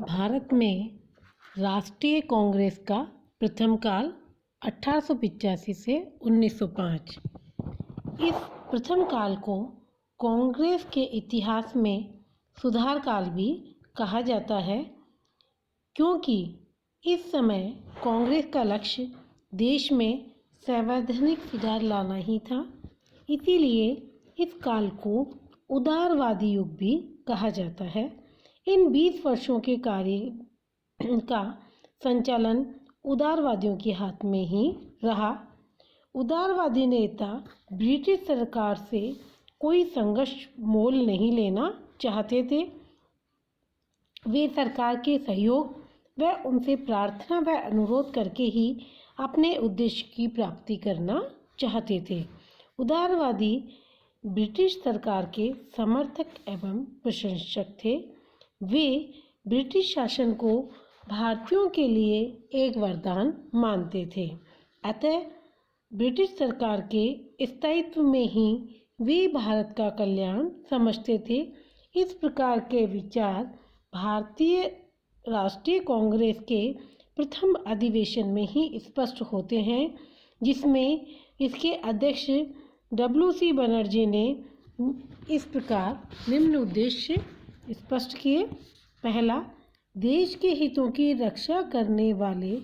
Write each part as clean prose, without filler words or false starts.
भारत में राष्ट्रीय कांग्रेस का प्रथम काल 1885 से 1905। इस प्रथम काल को कांग्रेस के इतिहास में सुधार काल भी कहा जाता है, क्योंकि इस समय कांग्रेस का लक्ष्य देश में संवैधानिक सुधार लाना ही था। इसीलिए इस काल को उदारवादी युग भी कहा जाता है। इन 20 वर्षों के कार्य का संचालन उदारवादियों के हाथ में ही रहा। उदारवादी नेता ब्रिटिश सरकार से कोई संघर्ष मोल नहीं लेना चाहते थे। वे सरकार के सहयोग व उनसे प्रार्थना व अनुरोध करके ही अपने उद्देश्य की प्राप्ति करना चाहते थे। उदारवादी ब्रिटिश सरकार के समर्थक एवं प्रशंसक थे। वे ब्रिटिश शासन को भारतीयों के लिए एक वरदान मानते थे। अतः ब्रिटिश सरकार के स्थायित्व में ही वे भारत का कल्याण समझते थे। इस प्रकार के विचार भारतीय राष्ट्रीय कांग्रेस के प्रथम अधिवेशन में ही स्पष्ट होते हैं, जिसमें इसके अध्यक्ष WC बनर्जी ने इस प्रकार निम्न उद्देश्य स्पष्ट किए। पहला, देश के हितों की रक्षा करने वाले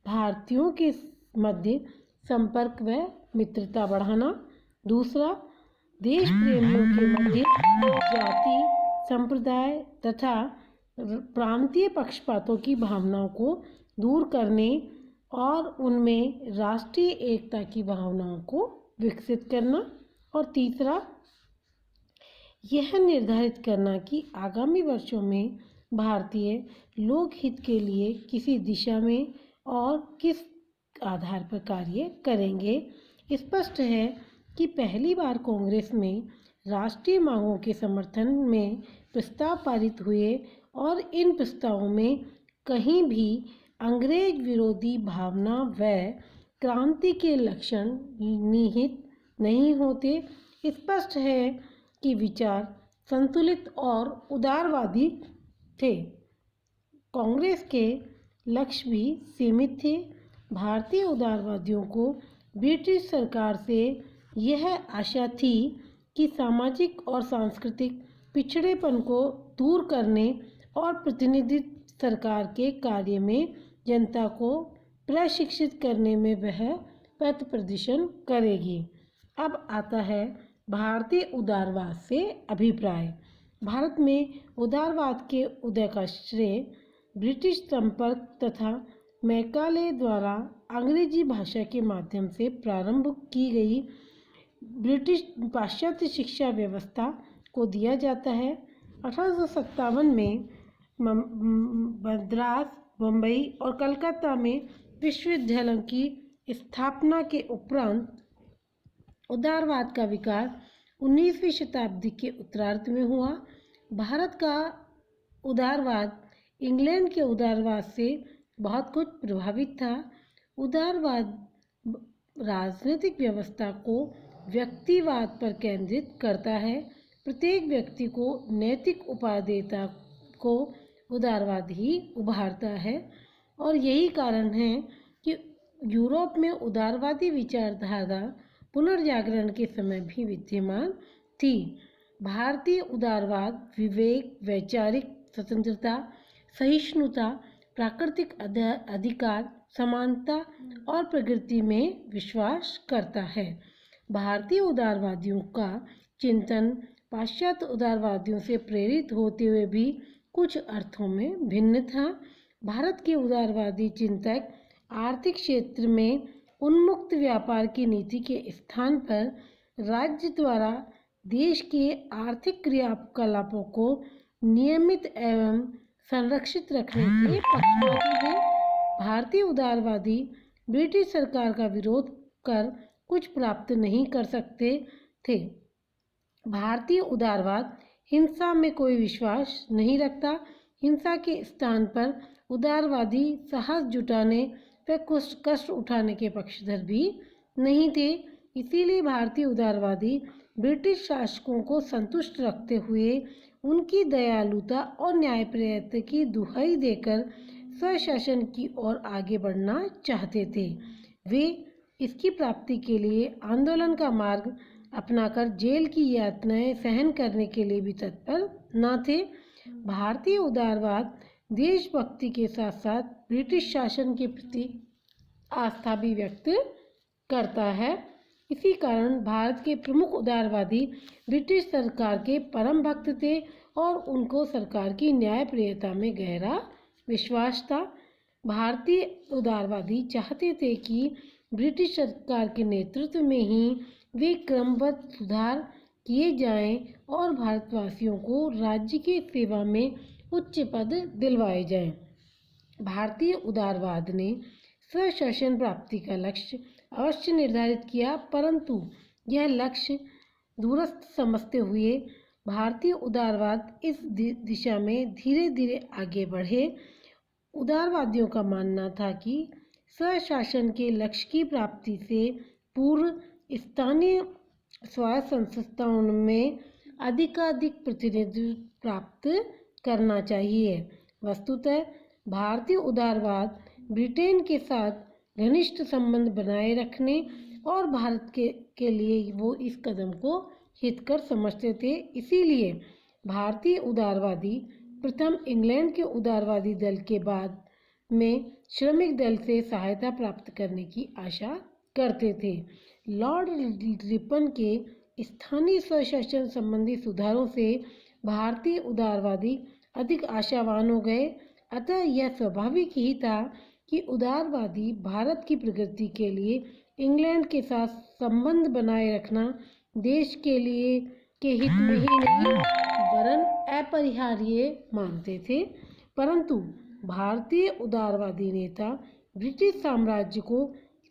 भारतीयों के मध्य संपर्क व मित्रता बढ़ाना। दूसरा, देश प्रेमियों के मध्य जाति, संप्रदाय तथा प्रांतीय पक्षपातों की भावनाओं को दूर करने और उनमें राष्ट्रीय एकता की भावनाओं को विकसित करना। और तीसरा, यह निर्धारित करना कि आगामी वर्षों में भारतीय लोकहित के लिए किसी दिशा में और किस आधार पर कार्य करेंगे। स्पष्ट है कि पहली बार कांग्रेस में राष्ट्रीय मांगों के समर्थन में प्रस्ताव पारित हुए और इन प्रस्तावों में कहीं भी अंग्रेज विरोधी भावना व क्रांति के लक्षण निहित नहीं होते। स्पष्ट है कि विचार संतुलित और उदारवादी थे। कांग्रेस के लक्ष्य भी सीमित थे। भारतीय उदारवादियों को ब्रिटिश सरकार से यह आशा थी कि सामाजिक और सांस्कृतिक पिछड़ेपन को दूर करने और प्रतिनिधि सरकार के कार्य में जनता को प्रशिक्षित करने में वह पथ प्रदर्शन करेगी। अब आता है भारतीय उदारवाद से अभिप्राय। भारत में उदारवाद के उदय का श्रेय ब्रिटिश संपर्क तथा मैकाले द्वारा अंग्रेजी भाषा के माध्यम से प्रारंभ की गई ब्रिटिश पाश्चात्य शिक्षा व्यवस्था को दिया जाता है। 1857 में मद्रास, बम्बई और कलकत्ता में विश्वविद्यालयों की स्थापना के उपरांत उदारवाद का विकास 19वीं शताब्दी के उत्तरार्ध में हुआ। भारत का उदारवाद इंग्लैंड के उदारवाद से बहुत कुछ प्रभावित था। उदारवाद राजनीतिक व्यवस्था को व्यक्तिवाद पर केंद्रित करता है। प्रत्येक व्यक्ति को नैतिक उपादेयता को उदारवाद ही उभारता है और यही कारण है कि यूरोप में उदारवादी विचारधारा पुनर्जागरण के समय भी विद्यमान थी। भारतीय उदारवाद विवेक, वैचारिक स्वतंत्रता, सहिष्णुता, प्राकृतिक अधिकार, समानता और प्रगति में विश्वास करता है। भारतीय उदारवादियों का चिंतन पाश्चात्य उदारवादियों से प्रेरित होते हुए भी कुछ अर्थों में भिन्न था। भारत के उदारवादी चिंतक आर्थिक क्षेत्र में उन्मुक्त व्यापार की नीति के स्थान पर राज्य द्वारा देश के आर्थिक क्रियाकलापों को नियमित एवं संरक्षित रखने के पक्षपाती हैं। भारतीय उदारवादी ब्रिटिश सरकार का विरोध कर कुछ प्राप्त नहीं कर सकते थे। भारतीय उदारवाद हिंसा में कोई विश्वास नहीं रखता। हिंसा के स्थान पर उदारवादी साहस जुटाने व कष्ट उठाने के पक्षधर भी नहीं थे। इसीलिए भारतीय उदारवादी ब्रिटिश शासकों को संतुष्ट रखते हुए उनकी दयालुता और न्यायप्रियता की दुहाई देकर स्वशासन की ओर आगे बढ़ना चाहते थे। वे इसकी प्राप्ति के लिए आंदोलन का मार्ग अपनाकर जेल की यातनाएं सहन करने के लिए भी तत्पर न थे। भारतीय उदारवाद देशभक्ति के साथ साथ ब्रिटिश शासन के प्रति आस्था भी व्यक्त करता है। इसी कारण भारत के प्रमुख उदारवादी ब्रिटिश सरकार के परम भक्त थे और उनको सरकार की न्यायप्रियता में गहरा विश्वास था। भारतीय उदारवादी चाहते थे कि ब्रिटिश सरकार के नेतृत्व में ही वे क्रमबद्ध सुधार किए जाएं और भारतवासियों को राज्य की सेवा में उच्च पद दिलवाए जाएं। भारतीय उदारवाद ने स्वशासन प्राप्ति का लक्ष्य अवश्य निर्धारित किया, परंतु यह लक्ष्य दूरस्थ समझते हुए भारतीय उदारवाद इस दिशा में धीरे धीरे आगे बढ़े। उदारवादियों का मानना था कि स्वशासन के लक्ष्य की प्राप्ति से पूर्व स्थानीय स्वायत्त संस्थाओं में अधिकाधिक प्रतिनिधित्व प्राप्त करना चाहिए। वस्तुतः भारतीय उदारवाद ब्रिटेन के साथ घनिष्ठ संबंध बनाए रखने और भारत के लिए वो इस कदम को हितकर समझते थे। इसीलिए भारतीय उदारवादी प्रथम इंग्लैंड के उदारवादी दल के बाद में श्रमिक दल से सहायता प्राप्त करने की आशा करते थे। लॉर्ड रिपन के स्थानीय स्वशासन संबंधी सुधारों से भारतीय उदारवादी अधिक आशावान हो गए। अतः यह स्वाभाविक ही था कि उदारवादी भारत की प्रगति के लिए इंग्लैंड के साथ संबंध बनाए रखना देश के लिए के हित में ही नहीं वरन अपरिहार्य मानते थे। परंतु भारतीय उदारवादी नेता ब्रिटिश साम्राज्य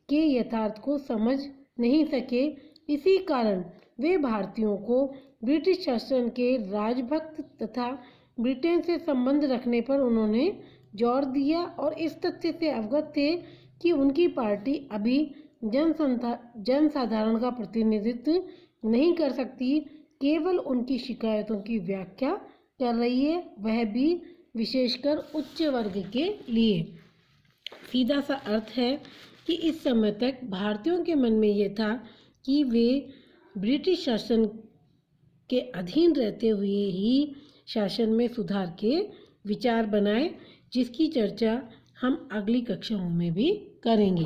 के यथार्थ को समझ नहीं सके। इसी कारण वे भारतीयों को ब्रिटिश शासन के राजभक्त तथा ब्रिटेन से संबंध रखने पर उन्होंने जोर दिया और इस तथ्य से अवगत थे कि उनकी पार्टी अभी जनसाधारण का प्रतिनिधित्व नहीं कर सकती, केवल उनकी शिकायतों की व्याख्या कर रही है, वह भी विशेषकर उच्च वर्ग के लिए। सीधा सा अर्थ है कि इस समय तक भारतीयों के मन में ये था कि वे ब्रिटिश शासन के अधीन रहते हुए ही शासन में सुधार के विचार बनाएं, जिसकी चर्चा हम अगली कक्षाओं में भी करेंगे।